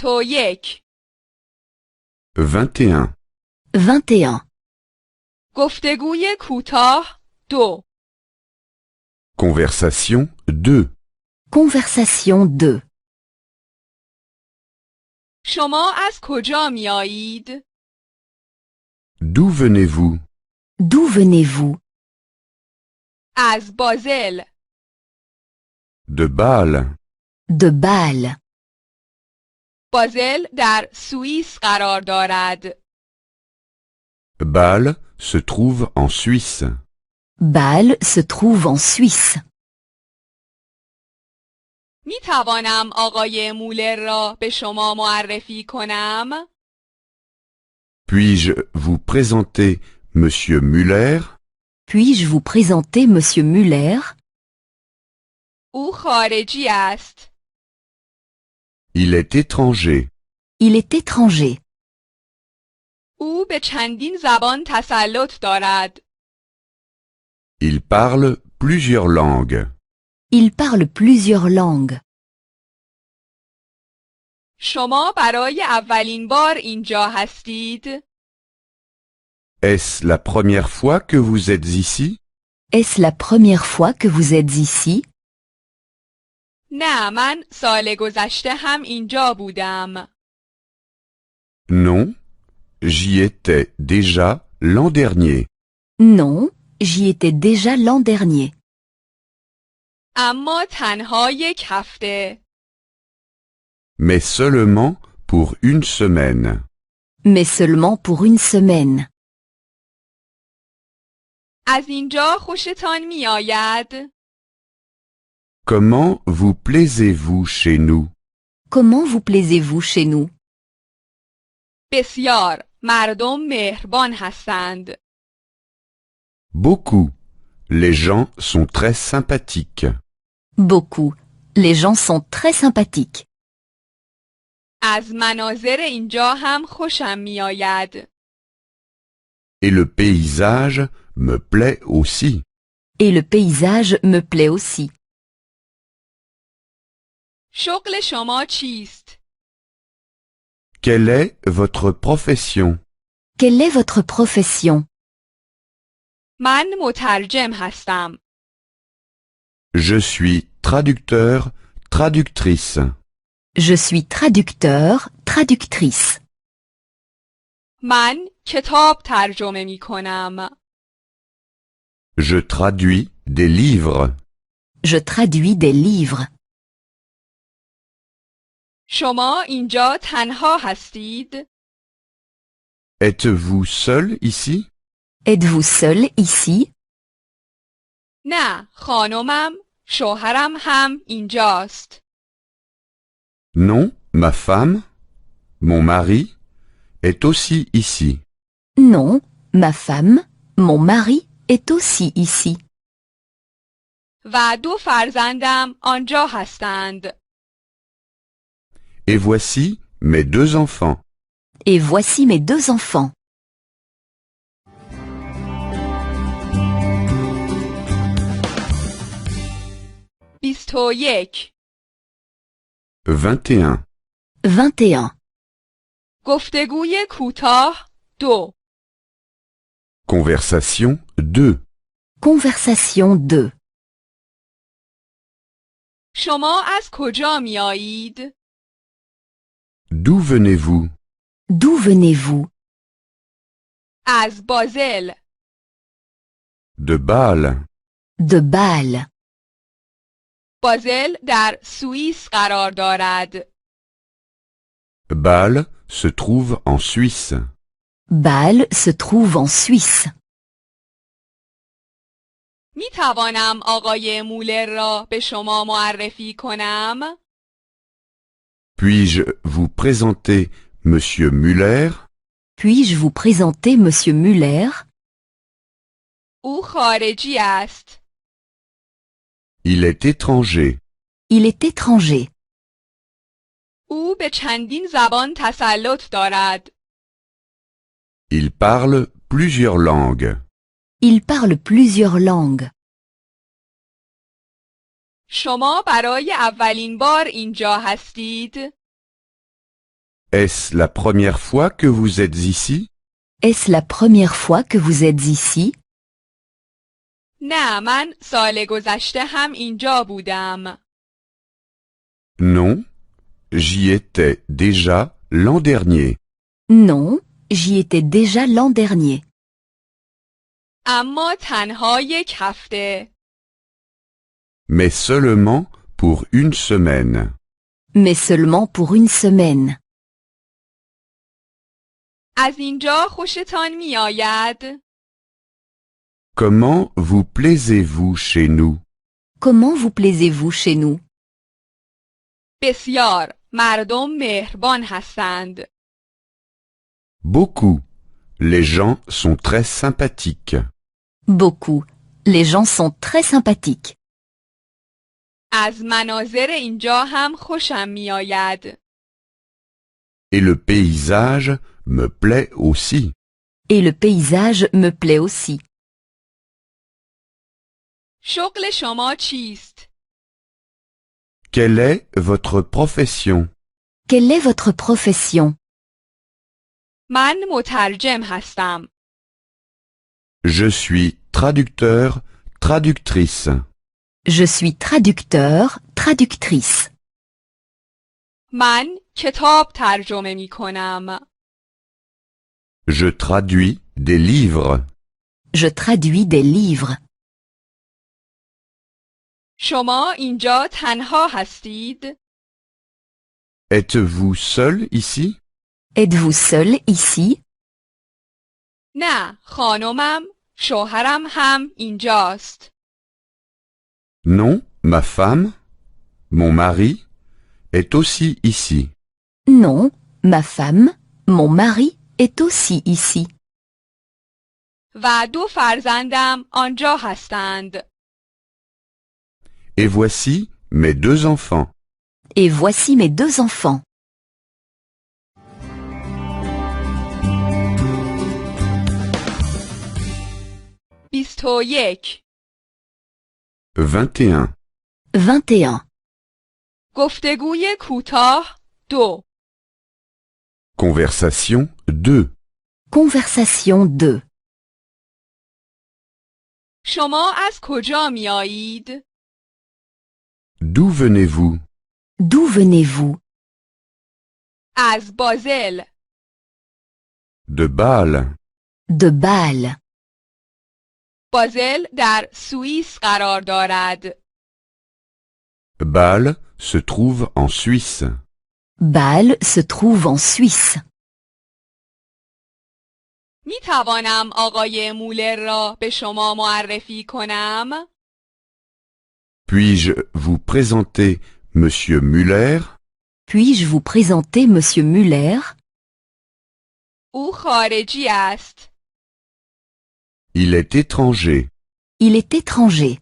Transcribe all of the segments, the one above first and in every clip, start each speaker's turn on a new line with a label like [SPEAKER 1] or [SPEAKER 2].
[SPEAKER 1] 21
[SPEAKER 2] 21.
[SPEAKER 3] 21.
[SPEAKER 1] گفتگوی کوتاه 2
[SPEAKER 2] Conversation 2.
[SPEAKER 3] Conversation 2.
[SPEAKER 1] شما از کجا میایید؟
[SPEAKER 2] D'où venez-vous?
[SPEAKER 3] D'où venez-vous?
[SPEAKER 1] از بازل.
[SPEAKER 2] De Bâle.
[SPEAKER 3] De Bâle.
[SPEAKER 1] بازل در سوئیس قرار دارد.
[SPEAKER 2] Bâle se trouve en Suisse.
[SPEAKER 3] Bâle se trouve en Suisse.
[SPEAKER 1] می توانم آقای مولر را به شما معرفی کنم؟
[SPEAKER 2] Puis-je vous présenter Monsieur Müller?
[SPEAKER 3] Puis-je vous présenter Monsieur Müller?
[SPEAKER 1] او خارجی است.
[SPEAKER 2] Il est étranger.
[SPEAKER 3] Il est étranger.
[SPEAKER 1] او به چندین زبان تسلط دارد.
[SPEAKER 2] Il parle plusieurs langues.
[SPEAKER 3] Il parle plusieurs langues.
[SPEAKER 1] شما برای اولین بار اینجا هستید؟
[SPEAKER 2] Est-ce la première fois que vous êtes ici?
[SPEAKER 3] Est-ce la première fois que vous êtes ici?
[SPEAKER 1] نه، من سال گذشته هم اینجا بودم.
[SPEAKER 2] Non, j'y étais déjà l'an dernier.
[SPEAKER 3] Non, j'y étais déjà l'an dernier.
[SPEAKER 1] اما تنها یک هفته.
[SPEAKER 2] Mais seulement pour une semaine.
[SPEAKER 3] Mais seulement pour une semaine.
[SPEAKER 1] از اینجا خوشتان می آید؟
[SPEAKER 2] Comment vous plaisez-vous chez nous?
[SPEAKER 3] Comment vous plaisez-vous chez nous?
[SPEAKER 1] بسیار. مردم مهربان هستند.
[SPEAKER 2] Beaucoup. Les gens sont très sympathiques.
[SPEAKER 3] Beaucoup. Les gens sont très sympathiques.
[SPEAKER 1] از مناظر اینجا هم خوشم می آید.
[SPEAKER 2] Et le paysage me plaît aussi.
[SPEAKER 3] Et le paysage me plaît aussi.
[SPEAKER 1] شغل شما چیست؟
[SPEAKER 2] Quelle est votre profession?
[SPEAKER 3] Quelle est votre profession?
[SPEAKER 1] من مترجم هستم.
[SPEAKER 2] Je suis traducteur, traductrice.
[SPEAKER 3] Je suis traducteur, traductrice.
[SPEAKER 1] من کتاب ترجمه می کنم.
[SPEAKER 2] Je traduis des livres.
[SPEAKER 3] Je traduis des livres.
[SPEAKER 1] شما اینجا تنها هستید؟
[SPEAKER 2] Êtes-vous seul ici?
[SPEAKER 3] Êtes-vous seul ici?
[SPEAKER 1] نه، خانمم، شوهرم هم اینجاست.
[SPEAKER 2] Non, ma femme, mon mari, est aussi ici.
[SPEAKER 3] Non, ma femme, mon mari est aussi ici.
[SPEAKER 1] و 2 فرزندم آنجا هستند.
[SPEAKER 2] Et voici mes 2 enfants.
[SPEAKER 3] Et voici mes 2 enfants.
[SPEAKER 1] بیست و یک.
[SPEAKER 2] 21.
[SPEAKER 3] 21.
[SPEAKER 1] گفتگوی کوتاه 2
[SPEAKER 2] Conversation 2.
[SPEAKER 3] Conversation 2.
[SPEAKER 1] شما از کجا می آیید؟
[SPEAKER 2] D'où venez-vous?
[SPEAKER 3] D'où venez-vous?
[SPEAKER 1] از بازل.
[SPEAKER 2] De Bâle.
[SPEAKER 3] De Bâle.
[SPEAKER 1] بازل در سوئیس قرار دارد.
[SPEAKER 2] Bâle se trouve en Suisse.
[SPEAKER 3] Bâle se trouve en Suisse.
[SPEAKER 1] می توانم آقای مولر را به شما معرفی کنم؟
[SPEAKER 2] Puis-je vous présenter Monsieur Müller?
[SPEAKER 3] Puis-je vous présenter Monsieur Müller?
[SPEAKER 1] او خارجی است.
[SPEAKER 2] Il est étranger.
[SPEAKER 3] Il est étranger.
[SPEAKER 1] او به چندین زبان تسلط دارد.
[SPEAKER 2] Il parle plusieurs langues.
[SPEAKER 3] Il parle plusieurs langues.
[SPEAKER 1] شما برای اولین بار اینجا هستید؟
[SPEAKER 2] Est-ce la première fois que vous êtes ici?
[SPEAKER 3] Est-ce la première fois que vous êtes ici?
[SPEAKER 1] نه من سال گذشته هم اینجا بودم.
[SPEAKER 2] Non, j'y étais déjà l'an dernier.
[SPEAKER 3] Non, j'y étais déjà l'an dernier.
[SPEAKER 1] اما تنها یک هفته.
[SPEAKER 2] Mais seulement pour une semaine.
[SPEAKER 3] Mais seulement pour une semaine.
[SPEAKER 1] از اینجا خوشتان می آید؟
[SPEAKER 2] Comment vous plaisez-vous chez nous?
[SPEAKER 3] Comment vous plaisez-vous chez nous?
[SPEAKER 1] بسیار. مردم مهربان هستند.
[SPEAKER 2] Beaucoup. Les gens sont très sympathiques.
[SPEAKER 3] Beaucoup. Les gens sont très sympathiques.
[SPEAKER 1] از مناظر اینجا هم خوشم می آید.
[SPEAKER 2] Et le paysage me plaît aussi.
[SPEAKER 3] Et le paysage me plaît aussi.
[SPEAKER 1] شغل شما چیست؟
[SPEAKER 2] Quelle est votre profession?
[SPEAKER 3] Quelle est votre profession?
[SPEAKER 1] من مترجم هستم.
[SPEAKER 2] Je suis traducteur, traductrice.
[SPEAKER 3] Je suis traducteur, traductrice.
[SPEAKER 1] من کتاب ترجمه می کنم.
[SPEAKER 2] Je traduis des livres.
[SPEAKER 3] Je traduis des livres.
[SPEAKER 1] شما اینجا تنها هستید؟
[SPEAKER 2] Êtes-vous seul ici?
[SPEAKER 3] Êtes-vous seul ici?
[SPEAKER 1] نه، خانمم، شوهرم هم اینجاست.
[SPEAKER 2] Non, ma femme, mon mari, est aussi ici.
[SPEAKER 3] Non, ma femme, mon mari est aussi ici.
[SPEAKER 1] و دو فرزندم آنجا هستند.
[SPEAKER 2] Et voici mes deux enfants.
[SPEAKER 3] Et voici mes deux enfants.
[SPEAKER 1] بیست و یک.
[SPEAKER 2] 21.
[SPEAKER 3] 21.
[SPEAKER 1] گفتگوی کوتاه 2.
[SPEAKER 2] Conversation 2.
[SPEAKER 3] Conversation 2.
[SPEAKER 1] شما از کجا می آیید؟
[SPEAKER 2] D'où venez-vous?
[SPEAKER 3] D'où venez-vous?
[SPEAKER 1] از بازل.
[SPEAKER 2] De Bâle.
[SPEAKER 3] De Bâle.
[SPEAKER 1] بازل در سوئیس قرار دارد.
[SPEAKER 2] Bâle se trouve en Suisse.
[SPEAKER 3] Bâle se trouve en Suisse.
[SPEAKER 1] می توانم آقای مولر را به شما معرفی کنم؟
[SPEAKER 2] Puis-je vous présenter Monsieur Müller?
[SPEAKER 3] Puis-je vous présenter Monsieur Müller?
[SPEAKER 1] او خارجی است.
[SPEAKER 2] Il est étranger.
[SPEAKER 3] Il est étranger.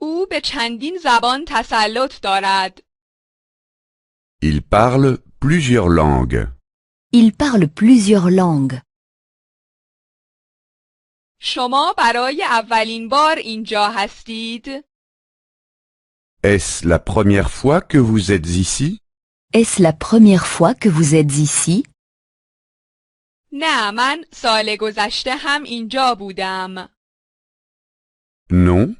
[SPEAKER 1] او به چندین زبان تسلط دارد.
[SPEAKER 2] Il parle plusieurs langues.
[SPEAKER 3] Il parle plusieurs langues.
[SPEAKER 1] شما برای اولین بار اینجا هستید؟
[SPEAKER 2] Est-ce la première fois que vous êtes ici?
[SPEAKER 3] Est-ce la première fois que vous êtes ici?
[SPEAKER 1] نه، من سال گذشته هم اینجا بودم.
[SPEAKER 2] Non,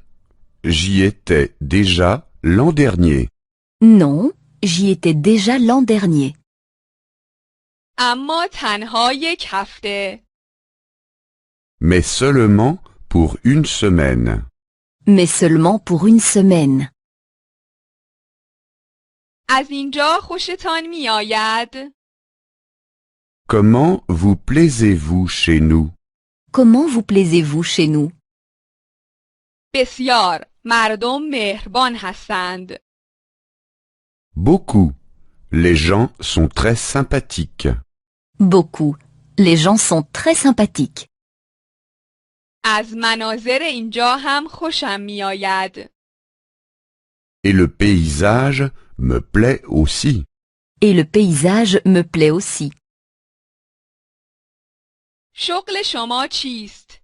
[SPEAKER 2] j'y étais déjà l'an dernier.
[SPEAKER 3] Non, j'y étais déjà l'an dernier.
[SPEAKER 1] اما تنها یک هفته.
[SPEAKER 2] Mais seulement pour une semaine.
[SPEAKER 3] Mais seulement pour une semaine.
[SPEAKER 1] از اینجا خوشتان می آید؟
[SPEAKER 2] Comment vous plaisez-vous chez nous?
[SPEAKER 3] Comment vous plaisez-vous chez nous?
[SPEAKER 1] بسیار. مردم مهربان هستند.
[SPEAKER 2] Beaucoup. Les gens sont très sympathiques.
[SPEAKER 3] Beaucoup. Les gens sont très sympathiques.
[SPEAKER 1] از مناظر اینجا هم خوشم می آید.
[SPEAKER 2] Et le paysage me plaît aussi.
[SPEAKER 3] Et le paysage me plaît aussi.
[SPEAKER 1] شغل شما چیست؟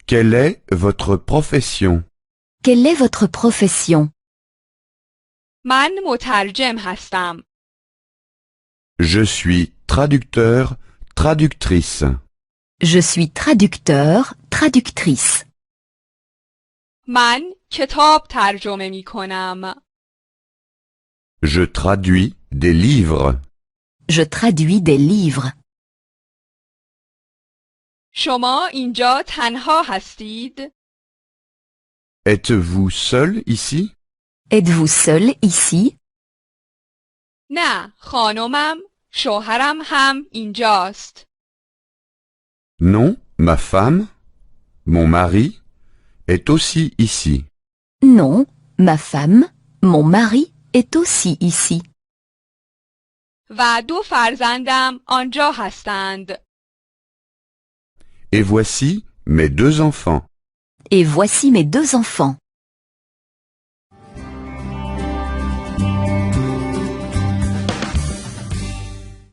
[SPEAKER 2] Quelle est votre profession?
[SPEAKER 3] Quelle est votre profession?
[SPEAKER 1] من مترجم هستم.
[SPEAKER 2] Je suis traducteur, traductrice.
[SPEAKER 3] Je suis traducteur, traductrice.
[SPEAKER 1] من کتاب ترجمه می کنم.
[SPEAKER 2] Je traduis des livres.
[SPEAKER 3] Je traduis des livres.
[SPEAKER 1] شما اینجا تنها هستید؟
[SPEAKER 2] Êtes-vous seul ici?
[SPEAKER 3] Êtes-vous seul ici?
[SPEAKER 1] نه، خانمم، شوهرم هم اینجاست.
[SPEAKER 2] Non, ma femme, mon mari, est aussi ici.
[SPEAKER 3] Non, ma femme, mon mari est aussi ici.
[SPEAKER 1] و 2 فرزندم آنجا هستند.
[SPEAKER 2] Et voici mes 2 enfants.
[SPEAKER 3] Et voici mes 2 enfants.